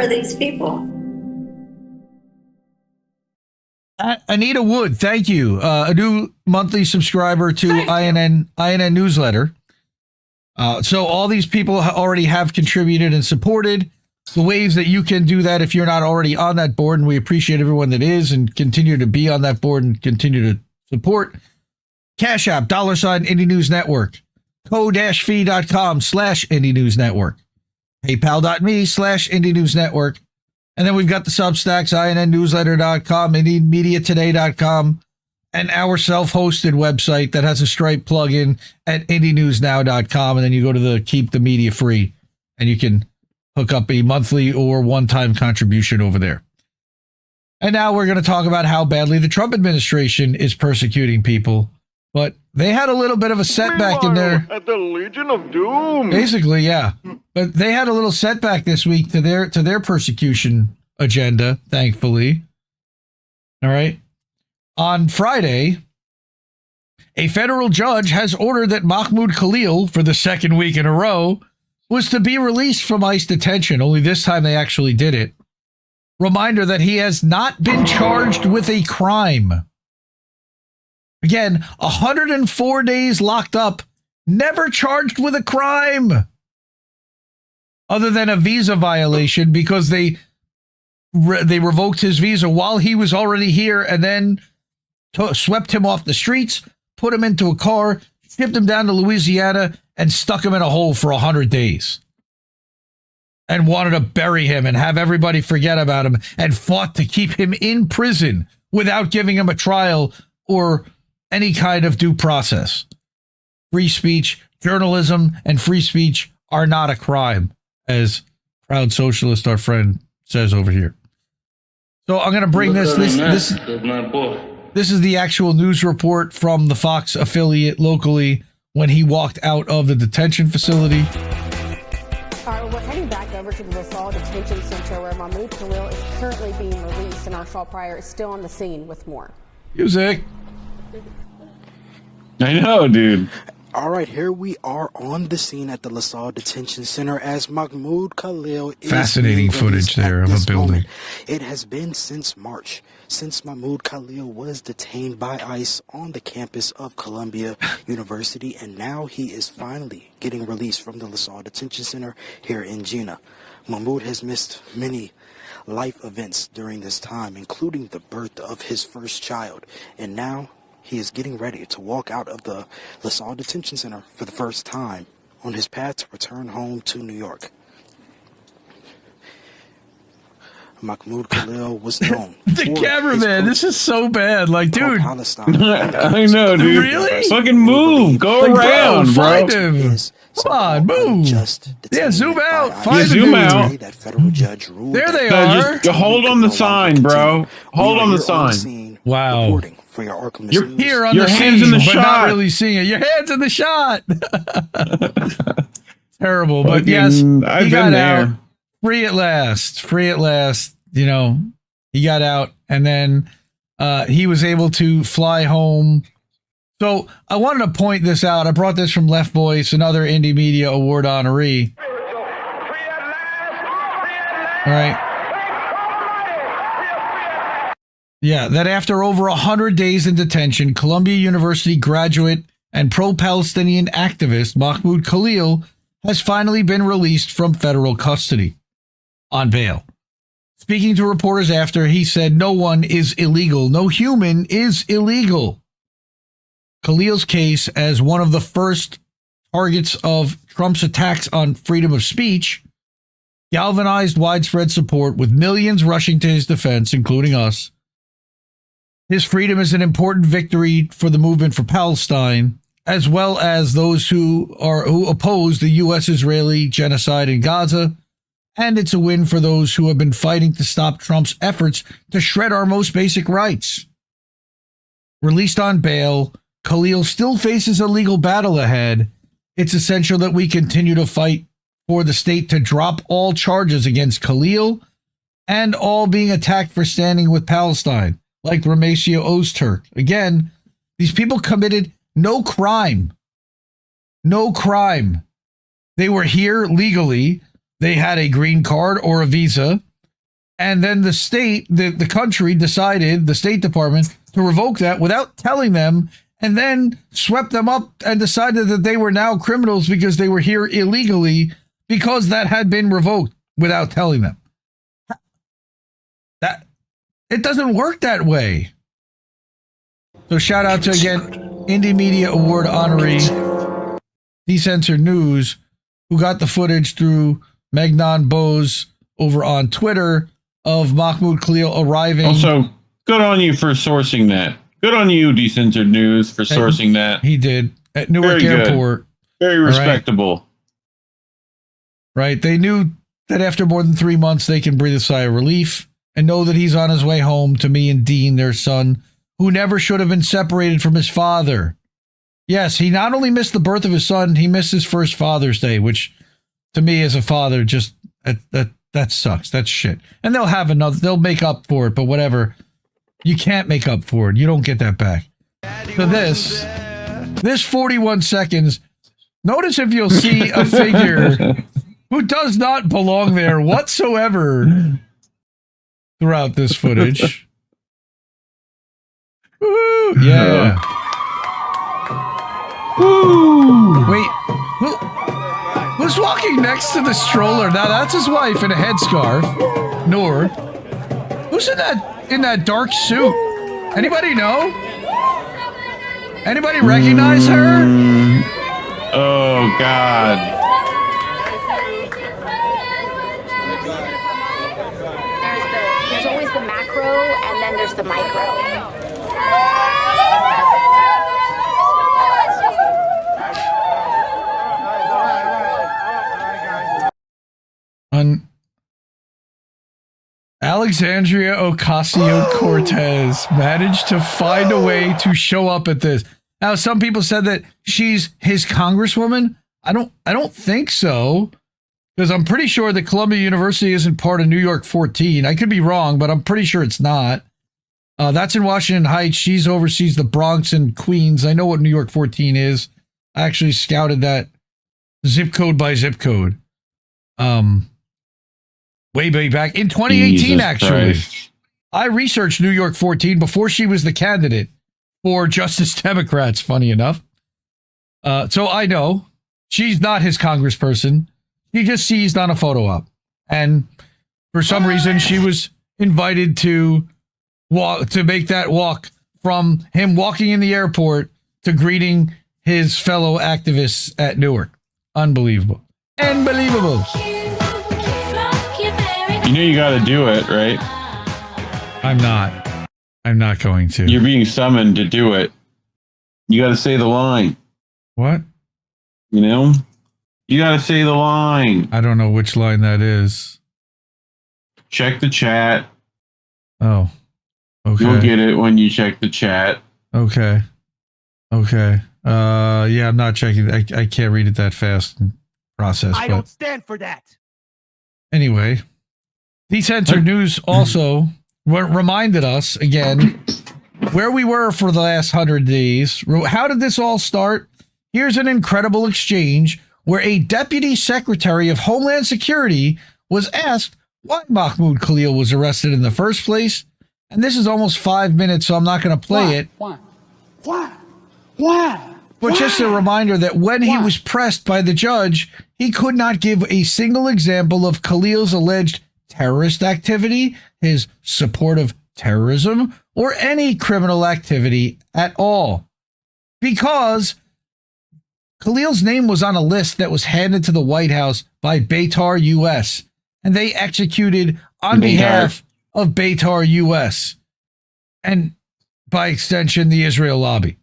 are these people? Anita Wood, thank you. A new monthly subscriber to INN newsletter. So all these people already have contributed and supported. The ways that you can do that if you're not already on that board, and we appreciate everyone that is and continue to be on that board and continue to support. Cash App, $ Indie News Network, ko-fi.com/Indie News Network, paypal.me/Indie News Network. And then we've got the Substacks, INNnewsletter.com, IndieMediaToday.com, and our self-hosted website that has a Stripe plugin at IndieNewsNow.com. And then you go to the Keep the Media Free, and you can hook up a monthly or one-time contribution over there. And now we're going to talk about how badly the Trump administration is persecuting people. But they had a little bit of a setback in there. At the Legion of Doom. Basically, yeah. But they had a little setback this week to their persecution agenda, thankfully. All right. On Friday, a federal judge has ordered that Mahmoud Khalil, for the second week in a row, was to be released from ICE detention. Only this time they actually did it. Reminder that he has not been charged with a crime. Again, 104 days locked up, never charged with a crime. Other than a visa violation because they revoked his visa while he was already here and then swept him off the streets, put him into a car, shipped him down to Louisiana, and stuck him in a hole for 100 days. And wanted to bury him and have everybody forget about him and fought to keep him in prison without giving him a trial or any kind of due process. Free speech, journalism, and free speech are not a crime, as Proud Socialist, our friend, says over here. So I'm going to bring this is the actual news report from the Fox affiliate locally when he walked out of the detention facility. All right, we're heading back over to the LaSalle Detention Center where Mahmoud Khalil is currently being released, and our Shaw Pryor is still on the scene with more. Music. I know, dude. All right, here we are on the scene at the LaSalle Detention Center as Mahmoud Khalil is fascinating footage there of a building. Moment. It has been since March since Mahmoud Khalil was detained by ICE on the campus of Columbia University, and now he is finally getting released from the LaSalle Detention Center here in Jena. Mahmoud has missed many life events during this time, including the birth of his first child, and now he is getting ready to walk out of the LaSalle Detention Center for the first time on his path to return home to New York. Mahmoud Khalil was known. The cameraman, this is so bad. Like, dude. I know, dude. Really? Fucking move. Go like, around, bro. Find him. Come on, move. Yeah, zoom out. Find zoom out. There they are. Just hold on the sign, bro. Hold on the sign. Wow. For your You're here on your the hands scene, in the but shot. not really seeing it. Your hands in the shot. Terrible, but yes, he got out. Free at last. Free at last. You know, he got out, and then he was able to fly home. So I wanted to point this out. I brought this from Left Voice, another Indie Media Award honoree. All right. Yeah, that after over 100 days in detention, Columbia University graduate and pro-Palestinian activist Mahmoud Khalil has finally been released from federal custody on bail. Speaking to reporters after, he said, "No one is illegal. No human is illegal." Khalil's case as one of the first targets of Trump's attacks on freedom of speech galvanized widespread support, with millions rushing to his defense, including us. His freedom is an important victory for the movement for Palestine, as well as those who oppose the U.S.-Israeli genocide in Gaza, and it's a win for those who have been fighting to stop Trump's efforts to shred our most basic rights. Released on bail, Khalil still faces a legal battle ahead. It's essential that we continue to fight for the state to drop all charges against Khalil and all being attacked for standing with Palestine, like Ramasio Ozturk. Again, these people committed no crime. No crime. They were here legally. They had a green card or a visa. And then the state, the country decided, the State Department, to revoke that without telling them, and then swept them up and decided that they were now criminals because they were here illegally because that had been revoked without telling them. That it doesn't work that way. So shout out to, again, Indie Media Award honoree Decensored News, who got the footage through Megnon Bose over on Twitter of Mahmoud Khalil arriving. Also, good on you for sourcing that. Good on you, Decensored News, for sourcing that. He did at Newark Airport. Very respectable. Right. They knew that after more than 3 months, they can breathe a sigh of relief and know that he's on his way home to me and Dean, their son, who never should have been separated from his father. Yes, he not only missed the birth of his son, he missed his first Father's Day, which to me as a father, just that sucks. That's shit. And they'll have another, they'll make up for it, but whatever. You can't make up for it. You don't get that back. So this 41 seconds, notice if you'll see a figure who does not belong there whatsoever throughout this footage. Woo, yeah. Woo! Wait, who's walking next to the stroller? Now that's his wife in a headscarf. Noor. Who's in that dark suit? Anybody know? Anybody recognize her? Oh God. There's always the macro and then there's the micro. Alexandria Ocasio-Cortez managed to find a way to show up at this. Now, some people said that she's his congresswoman. I don't think so, because I'm pretty sure that Columbia University isn't part of New York 14. I could be wrong, but I'm pretty sure it's not. That's in Washington Heights. She's oversees the Bronx and Queens. I know what New York 14 is. I actually scouted that zip code by zip code. Way back in 2018, Jesus actually. Christ. I researched New York 14 before she was the candidate for Justice Democrats, funny enough. So I know she's not his congressperson. She just seized on a photo op. And for some reason, she was invited to make that walk from him walking in the airport to greeting his fellow activists at Newark. Unbelievable. Unbelievable. You know you got to do it, right? I'm not going to. You're being summoned to do it. You got to say the line. What? You know? You got to say the line. I don't know which line that is. Check the chat. Oh. Okay. You'll get it when you check the chat. Okay. Yeah, I'm not checking. I can't read it that fast and process. I don't stand for that. Anyway, Decensored News also reminded us again where we were for the last 100 days. How did this all start? Here's an incredible exchange where a deputy secretary of Homeland Security was asked why Mahmoud Khalil was arrested in the first place. And this is almost 5 minutes, so I'm not going to play it. Why? But just a reminder that when he was pressed by the judge, he could not give a single example of Khalil's alleged terrorist activity, his support of terrorism, or any criminal activity at all. Because Khalil's name was on a list that was handed to the White House by Beitar U.S., and they executed on behalf of Beitar U.S., and by extension, the Israel lobby.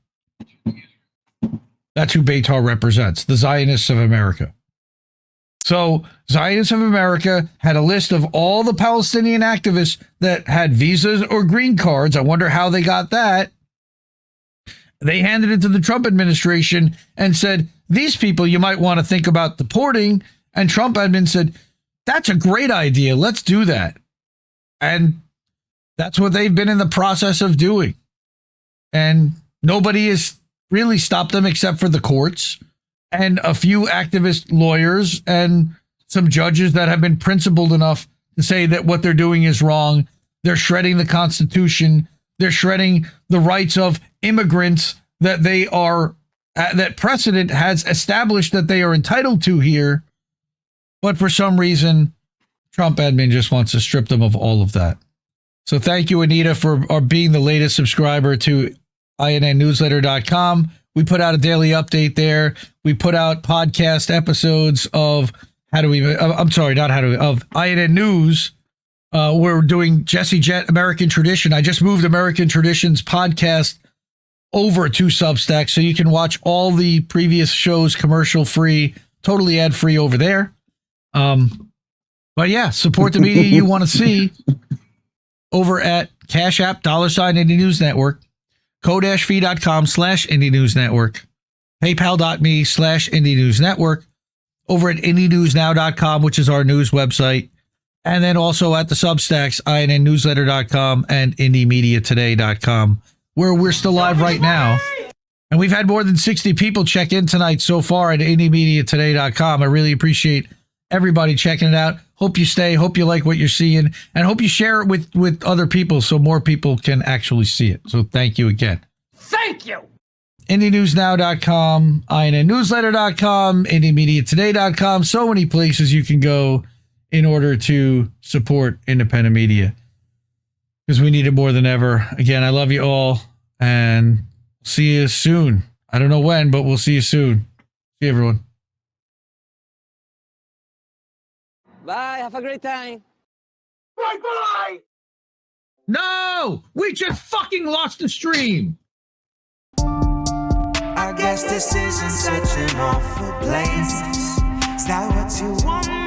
That's who Beitar represents, the Zionists of America. So Zionists of America had a list of all the Palestinian activists that had visas or green cards. I wonder how they got that. They handed it to the Trump administration and said, these people you might want to think about deporting. And Trump admin said, that's a great idea. Let's do that. And that's what they've been in the process of doing. And nobody has really stopped them except for the courts and a few activist lawyers and some judges that have been principled enough to say that what they're doing is wrong. They're shredding the Constitution. They're shredding the rights of immigrants that they are, that precedent has established that they are entitled to here. But for some reason, Trump admin just wants to strip them of all of that. So thank you, Anita, for being the latest subscriber to INNnewsletter.com. We put out a daily update there. We put out podcast episodes of of INN News. We're doing Jesse Jet American Tradition. I just moved American Tradition's podcast over to Substack, so you can watch all the previous shows commercial free, totally ad free over there. But yeah, support the media you want to see over at Cash App, $ Indie News Network, ko-fi.com/Indie News Network, paypal.me/Indie News Network, over at IndieNewsNow.com, which is our news website, and then also at the Substacks, INNnewsletter.com and IndieMediaToday.com, where we're still live right now. And we've had more than 60 people check in tonight so far at IndieMediaToday.com. I really appreciate everybody checking it out. Hope you stay. Hope you like what you're seeing. And hope you share it with other people so more people can actually see it. So thank you again. Thank you. IndieNewsNow.com, INNnewsletter.com, IndieMediaToday.com. So many places you can go in order to support independent media, because we need it more than ever. Again, I love you all, and see you soon. I don't know when, but we'll see you soon. See you, everyone. Bye. Have a great time. Bye-bye. No! We just fucking lost the stream! I guess this isn't such an awful place. Is that what you want?